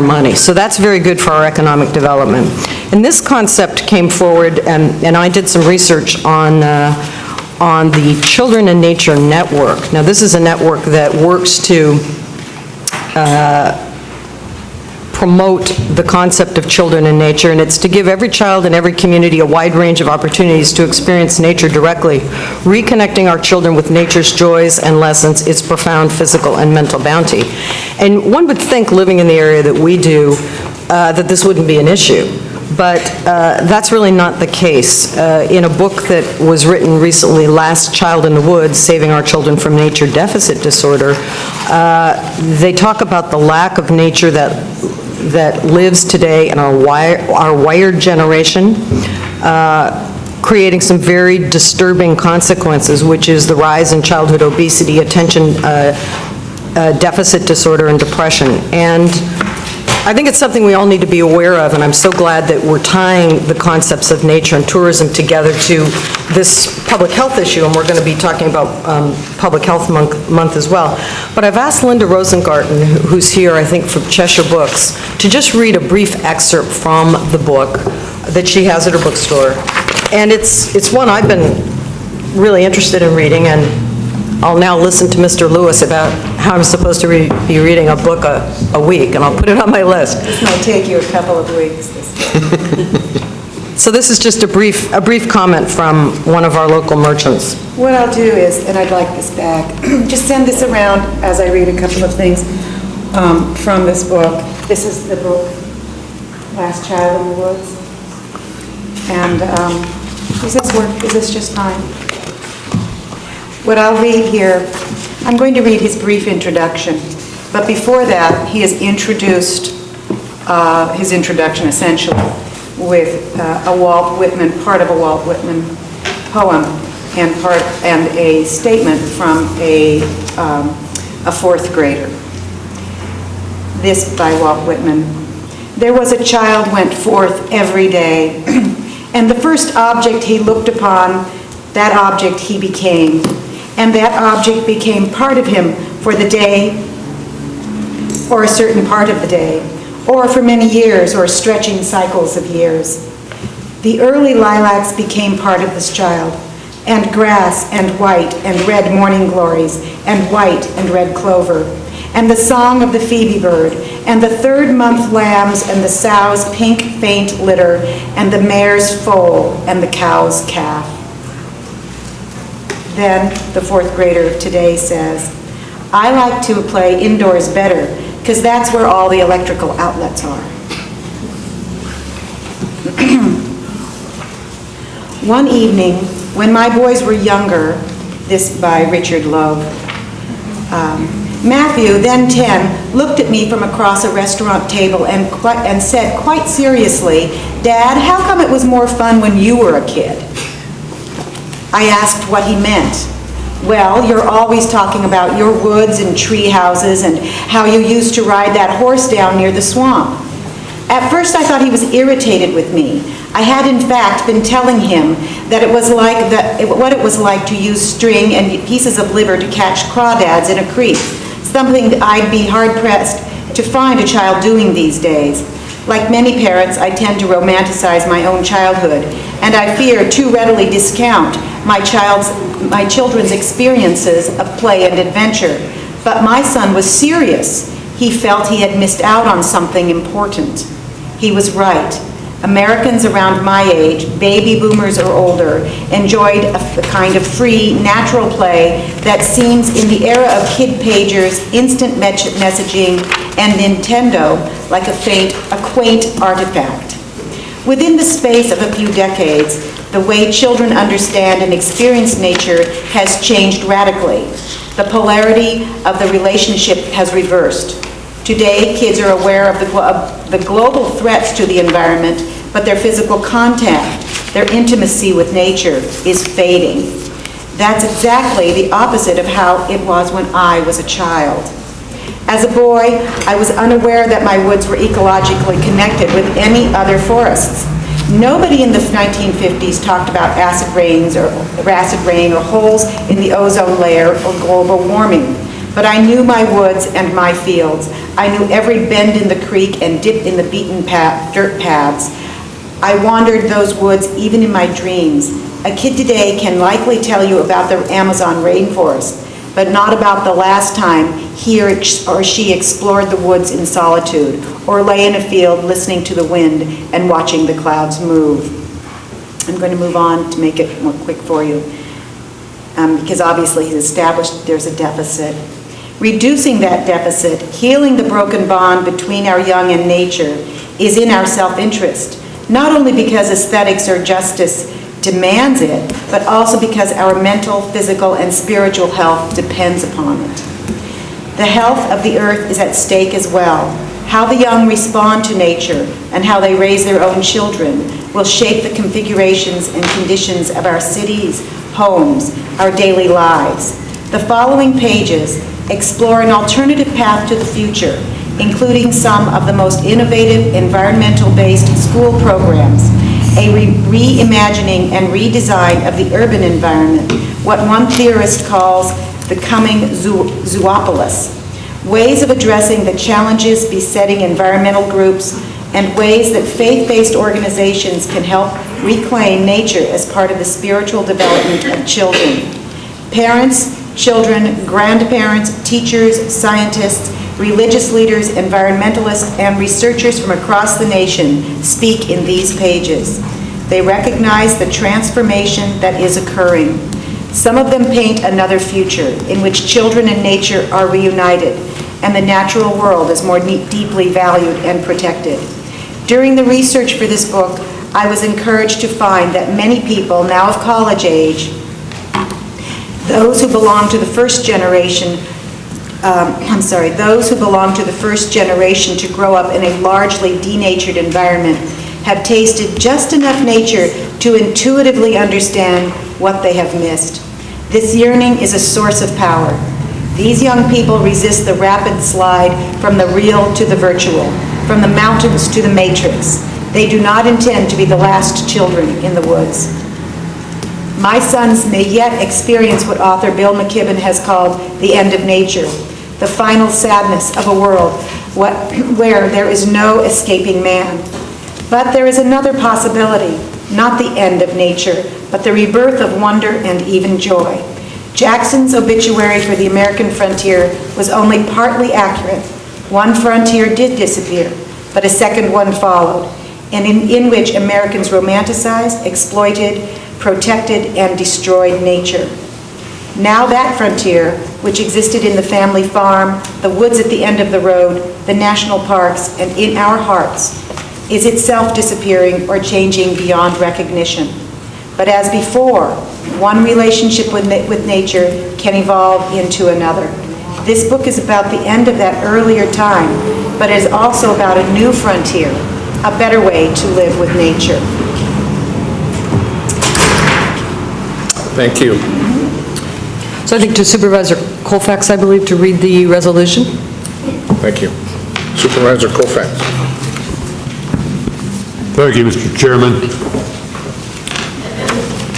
more money. So that's very good for our economic development. And this concept came forward, and I did some research on the Children in Nature Network. Now, this is a network that works to promote the concept of children in nature, and it's to give every child in every community a wide range of opportunities to experience nature directly, reconnecting our children with nature's joys and lessons, its profound physical and mental bounty. And one would think, living in the area that we do, that this wouldn't be an issue. But that's really not the case. In a book that was written recently, Last Child in the Woods, Saving Our Children from Nature Deficit Disorder, they talk about the lack of nature that lives today in our wired generation, creating some very disturbing consequences, which is the rise in childhood obesity, attention deficit disorder, and depression. And I think it's something we all need to be aware of, and I'm so glad that we're tying the concepts of nature and tourism together to this public health issue, and we're going to be talking about Public Health Month as well. But I've asked Linda Rosengarten, who's here, I think, from Cheshire Books, to just read a brief excerpt from the book that she has at her bookstore. And it's one I've been really interested in reading, and I'll now listen to Mr. Lewis about how I'm supposed to be reading a book a week, and I'll put it on my list. This might take you a couple of weeks. So this is just a brief comment from one of our local merchants. What I'll do is, and I'd like this back, just send this around as I read a couple of things from this book. This is the book, Last Child in the Woods. And does this work? Is this just fine? What I'll read here, I'm going to read his brief introduction, but before that, he has introduced his introduction essentially with a Walt Whitman, part of a Walt Whitman poem, and a statement from a fourth grader. This by Walt Whitman. There was a child went forth every day, and the first object he looked upon, that object he became. And that object became part of him for the day, or a certain part of the day, or for many years, or stretching cycles of years. The early lilacs became part of this child, and grass, and white, and red morning glories, and white and red clover, and the song of the phoebe bird, and the third-month lambs, and the sow's pink faint litter, and the mare's foal, and the cow's calf. Then the fourth grader of today says, I like to play indoors better because that's where all the electrical outlets are. One evening, when my boys were younger, this by Richard Loeb, Matthew, then 10, looked at me from across a restaurant table and said quite seriously, Dad, how come it was more fun when you were a kid? I asked what he meant. Well, you're always talking about your woods and tree houses and how you used to ride that horse down near the swamp. At first I thought he was irritated with me. I had in fact been telling him that what it was like to use string and pieces of liver to catch crawdads in a creek, something that I'd be hard-pressed to find a child doing these days. Like many parents, I tend to romanticize my own childhood, and I fear too readily discount my children's experiences of play and adventure. But my son was serious. He felt he had missed out on something important. He was right. Americans around my age, baby boomers or older, enjoyed a kind of free, natural play that seems in the era of kid pagers, instant messaging, and Nintendo like a quaint artifact. Within the space of a few decades, the way children understand and experience nature has changed radically. The polarity of the relationship has reversed. Today, kids are aware of the global threats to the environment, but their physical contact, their intimacy with nature is fading. That's exactly the opposite of how it was when I was a child. As a boy, I was unaware that my woods were ecologically connected with any other forests. Nobody in the 1950s talked about acid rain or holes in the ozone layer or global warming. But I knew my woods and my fields. I knew every bend in the creek and dip in the beaten dirt paths. I wandered those woods even in my dreams. A kid today can likely tell you about the Amazon rainforest, but not about the last time he or she explored the woods in solitude, or lay in a field listening to the wind and watching the clouds move. I'm going to move on to make it more quick for you, because obviously he's established there's a deficit. Reducing that deficit, healing the broken bond between our young and nature, is in our self-interest, not only because aesthetics or justice demands it, but also because our mental, physical, and spiritual health depends upon it. The health of the earth is at stake as well. How the young respond to nature and how they raise their own children will shape the configurations and conditions of our cities, homes, our daily lives. The following pages explore an alternative path to the future, including some of the most innovative environmental-based school programs, a reimagining and redesign of the urban environment, what one theorist calls the coming zoopolis, ways of addressing the challenges besetting environmental groups, and ways that faith-based organizations can help reclaim nature as part of the spiritual development of children. Parents, children, grandparents, teachers, scientists, religious leaders, environmentalists, and researchers from across the nation speak in these pages. They recognize the transformation that is occurring. Some of them paint another future in which children and nature are reunited and the natural world is more deeply valued and protected. During the research for this book, I was encouraged to find that many people now of college age, those who belong to the first generation to grow up in a largely denatured environment, have tasted just enough nature to intuitively understand what they have missed. This yearning is a source of power. These young people resist the rapid slide from the real to the virtual, from the mountains to the matrix. They do not intend to be the last children in the woods. My sons may yet experience what author Bill McKibben has called the end of nature, the final sadness of a world where there is no escaping man. But there is another possibility, not the end of nature, but the rebirth of wonder and even joy. Jackson's obituary for the American frontier was only partly accurate. One frontier did disappear, but a second one followed, and in which Americans romanticized, exploited, protected, and destroyed nature. Now that frontier, which existed in the family farm, the woods at the end of the road, the national parks, and in our hearts, is itself disappearing or changing beyond recognition. But as before, one relationship with nature can evolve into another. This book is about the end of that earlier time, but it is also about a new frontier, a better way to live with nature. Thank you. So I think to Supervisor Colfax, I believe, to read the resolution. Thank you. Supervisor Colfax. Thank you, Mr. Chairman.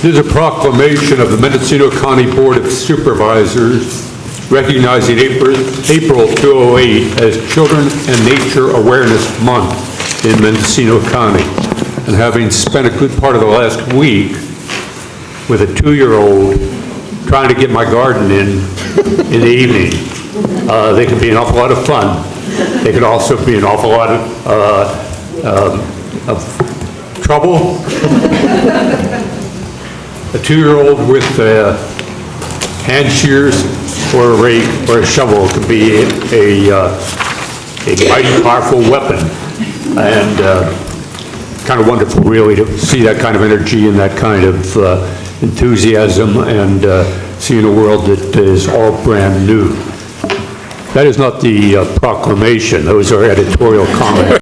This is a proclamation of the Mendocino County Board of Supervisors recognizing April 2008 as Children and Nature Awareness Month in Mendocino County. And having spent a good part of the last week with a 2-year-old trying to get my garden in the evening, they can be an awful lot of fun. They can also be an awful lot of trouble. A 2-year-old with hand shears or a rake or a shovel can be a mighty powerful weapon, and kind of wonderful, really, to see that kind of energy and that kind of enthusiasm, and seeing a world that is all brand new. That is not the proclamation. Those are editorial comments.